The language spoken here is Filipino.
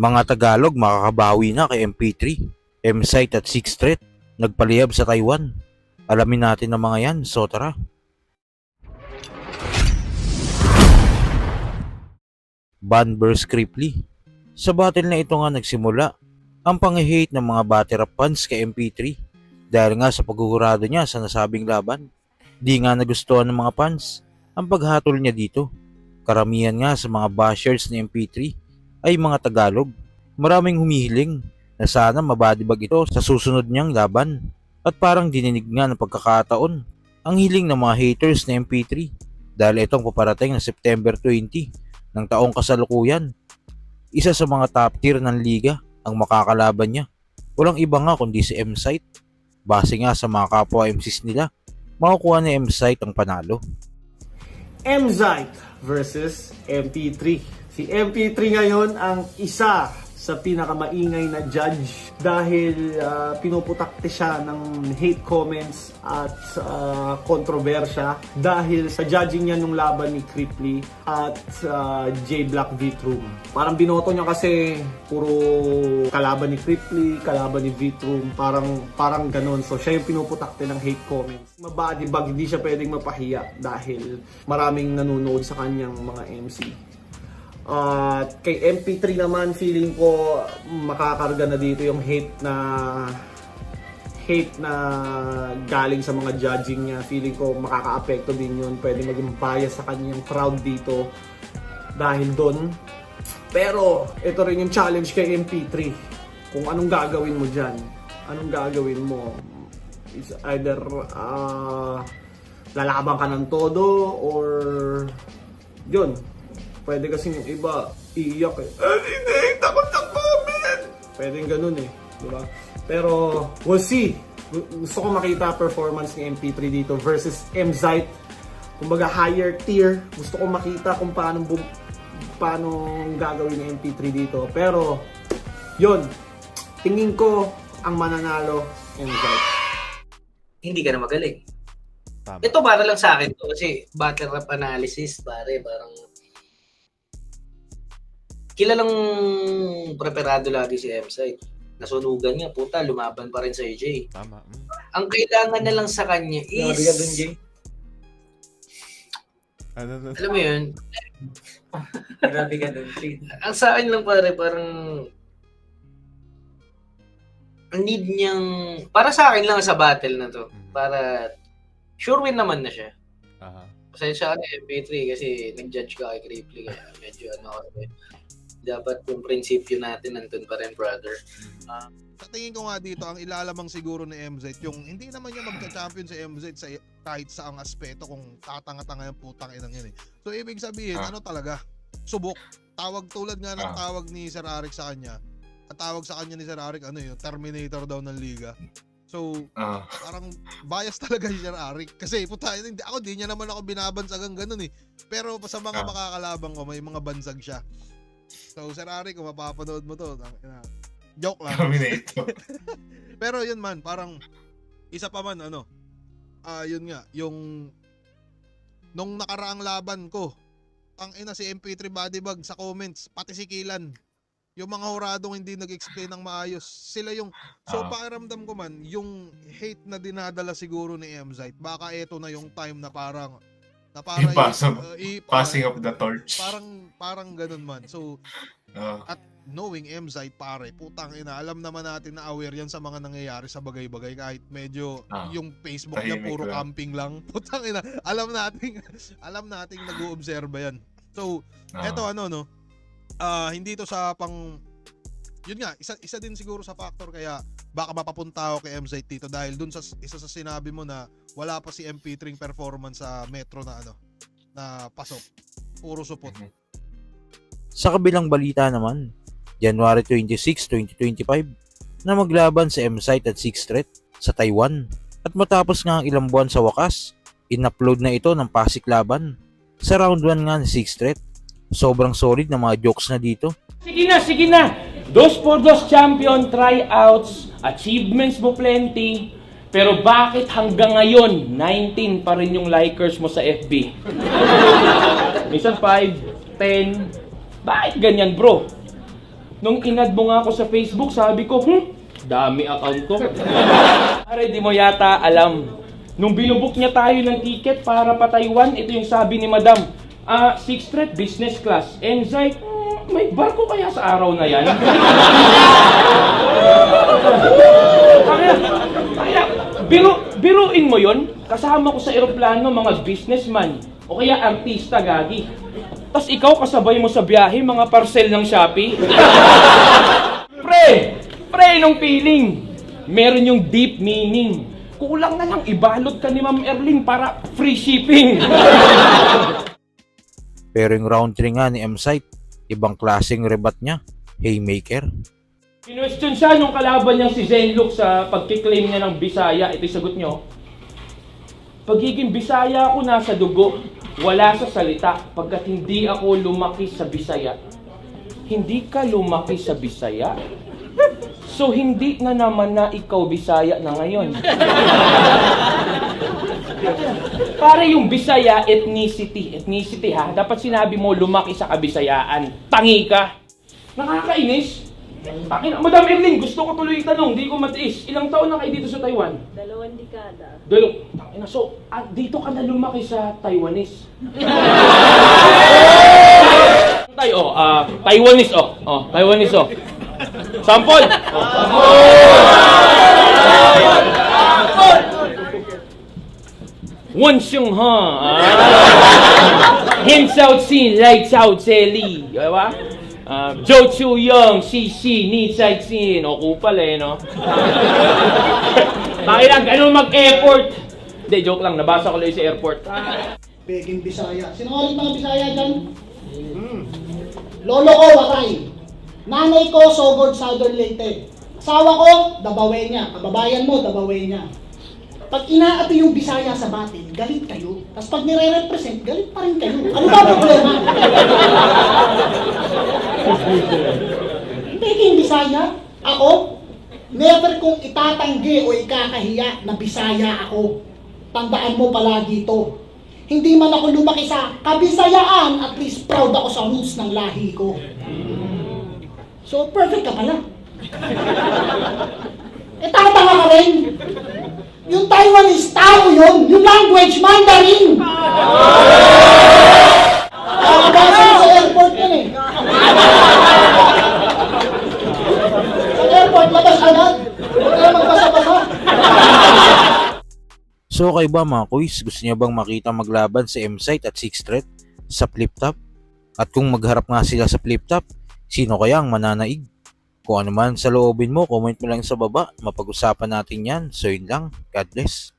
Mga Tagalog makakabawi na kay MP3, M-Site at Sixth Threat, nagpaliyab sa Taiwan. Alamin natin ang mga yan, so tara. Ban vs Cripply. Sa battle na ito nga nagsimula ang pang-hate ng mga battle rap fans kay MP3 dahil nga sa pagugurado niya sa nasabing laban. Di nga nagustuhan ng mga fans ang paghatol niya dito. Karamihan nga sa mga bashers ni MP3 ay mga Tagalog. Maraming humihiling na sana mabadibag ito sa susunod niyang laban. At parang dininig nga ng pagkakataon ang hiling ng mga haters ni MP3 dahil itong paparating na September 20 ng taong kasalukuyan. Isa sa mga top tier ng liga ang makakalaban niya. Walang iba nga kundi si M-Site. Base nga sa mga kapwa MCs nila, makukuha ni M-Site ang panalo. M-Site versus MP3. Si MP3 ngayon ang isa sa pinakamaingay na judge dahil pinuputakte siya ng hate comments at kontrobersya dahil sa judging niya nung laban ni Cripply at J Black V-Troom. Parang binoto niya kasi puro kalaban ni Cripply, kalaban ni V-Troom, parang ganun. So siya yung pinuputakte ng hate comments. Mabadibag, hindi siya pwedeng mapahiya dahil maraming nanonood sa kanyang mga MC. At kay MP3 naman, feeling ko makakarga na dito yung hate na galing sa mga judging niya. Feeling ko makaka-apekto din yun. Pwede maging bias sa kanyang crowd dito dahil doon. Pero ito rin yung challenge kay MP3. Kung anong gagawin mo dyan. Anong gagawin mo? It's either lalaban ka ng todo or yun. Pwede kasi yung iba, iiyak eh. Hindi, takot ng comment! Pwedeng ganun eh. Diba? Pero, we'll see. Gusto ko makita performance ni MP3 dito versus M-Site. Kumbaga, higher tier. Gusto ko makita kung paano gagawin ni MP3 dito. Pero, yun. Tingin ko, ang mananalo, M-Site. Hindi ka na magaling. Tama. Ito para lang sa akin to kasi battle rap analysis pare parang kilalang preparado lagi si M-Site. Nasunugan niya, puta, lumaban pa rin sa AJ. Tama. Ang kailangan na lang sa kanya is... Grabe ka dun, Jay. Ano? Alam mo yun? Grabe ka dun, Jay. Ang sa akin lang pare, parang... Ang need niyang... Para sa akin lang sa battle na to. Para... Sure win naman na siya. Aha. Pasensya ka na MP3 kasi nag-judge ka kay Cripply kaya medyo ano ako. Dapat yung prinsipyo natin nandun pa rin, brother. Sa tingin ko nga dito, ang ilalamang siguro ni MZ, yung hindi naman niya magka-champion si MZ sa kahit saang aspeto kung tatanga-tanga yung putang inang yun eh. So ibig sabihin, ano talaga, subok. Tawag tulad nga ng tawag ni Sir Arik sa kanya. At tawag sa kanya ni Sir Arik, ano yun, Terminator daw ng liga. So, parang bias talaga si Sir Arik. Kasi puta, di niya naman ako binabansagang ganun eh. Pero sa mga makakalabang ko, may mga bansag siya. So, Sir Arik, kung mapapanood mo to, joke lang. Pero yun man, parang isa pa man, yun nga, yung nung nakaraang laban ko, ang ina si MP3 Bodybag sa comments, pati si Kilan, yung mga huradong hindi nag-explain ng maayos, sila yung, so pakiramdam ko man, yung hate na dinadala siguro ni M-Site, baka eto na yung time na parang passing of the torch. Parang ganun man. So, at knowing M-Site pare, putang ina, alam naman natin na aware yan sa mga nangyayari sa bagay-bagay kahit medyo yung Facebook niya puro camping lang. Putang ina, alam nating nag-oobserba yan. So, eto hindi to sa yun nga, isa din siguro sa factor kaya baka mapapunta ako kay M-Site dito dahil dun sa isa sa sinabi mo na wala pa si MP3 performance sa Metro na na pasok. Puro support. Sa kabilang balita naman, January 26, 2025, na maglaban si M-Site at Sixth Threat sa Taiwan. At matapos nga ang ilang buwan sa wakas, in-upload na ito ng Pasik Laban. Sa round 1 nga ni Sixth Threat, sobrang solid na mga jokes na dito. Sige na! Dos por dos champion tryouts, achievements mo plenty, pero bakit hanggang ngayon 19 pa rin yung likers mo sa FB? Minsan 5, 10, bakit ganyan bro? Nung inad mo nga ako sa Facebook, sabi ko, dami account to. Pare, di mo yata alam. Nung binubuk niya tayo ng ticket para pa Taiwan, ito yung sabi ni Madam. 6th Street, business class. Enzyte, may barko kaya sa araw na yan? kaya biruin mo yon. Kasama ko sa eroplano mga businessman o kaya artista, gagi. Tapos ikaw kasabay mo sa biyahe mga parcel ng Shopee. Pre nung feeling. Meron yung deep meaning. Kulang na lang ibalot ka ni Ma'am Erling para free shipping. Pero yung round 3 nga ni M-Site, ibang klaseng rebat niya, haymaker. Kinwestiyon siya nung kalaban niyang si Zenlook sa pagkiklaim niya ng Bisaya. Ito'y sagot niyo. Pagiging Bisaya ako nasa dugo, wala sa salita, pagkat hindi ako lumaki sa Bisaya. Hindi ka lumaki sa Bisaya? So hindi na naman na ikaw Bisaya na ngayon. Para yung Bisaya ethnicity ha, dapat sinabi mo lumaki sa Kabisayaan. Tangi ka. Nakakainis. Madam Erling, gusto ko tuloy itanong, di ko matiis. Ilang taon na kayo dito sa Taiwan? 2 dekada. So, dito ka na lumaki sa Taiwanese. Tayo, Taiwanese, Taiwanese, Sample! Wonsyong ha. Him Sao Xin, Lai Sao Zeli. Diba? Zhou Chu Yang, Xi Ni Zai Xin. O kupal no? Pakilang, ganun mag-airport. Hindi, joke lang. Nabasa ko lang sa airport. Peging Bisaya. Sinungaling mga Bisaya dyan? Lolo ko, Watay. Nanay ko, Sogod, Southern Leyte. Asawa ko, Dabawenya. Kababayan mo, Dabawenya. Pag inaati yung Bisaya sa batin, galit kayo. Tapos pag nire-represent, galit pa rin kayo. Ano ba problema? Peging Bisaya, ako, never kong itatanggi o ikakahiya na Bisaya ako. Tandaan mo palagi ito. Hindi man ako lumaki sa Kabisayaan, at least proud ako sa roots ng lahi ko. So, perfect ka pala. Tatanga ka rin. Yung Taiwanese, tao yun. Yung language, Mandarin. Nakabasa sa airport yun eh. Sa airport, labas agad. Huwag ka magbasa-basa. So kayo ba mga kuys, gusto niyo bang makita maglaban si M-Site at 6th Street sa flip top? At kung magharap nga sila sa flip top, sino kaya ang mananaig? Kung ano man sa loobin mo, comment mo lang sa baba. Mapag-usapan natin yan. So yun lang. God bless.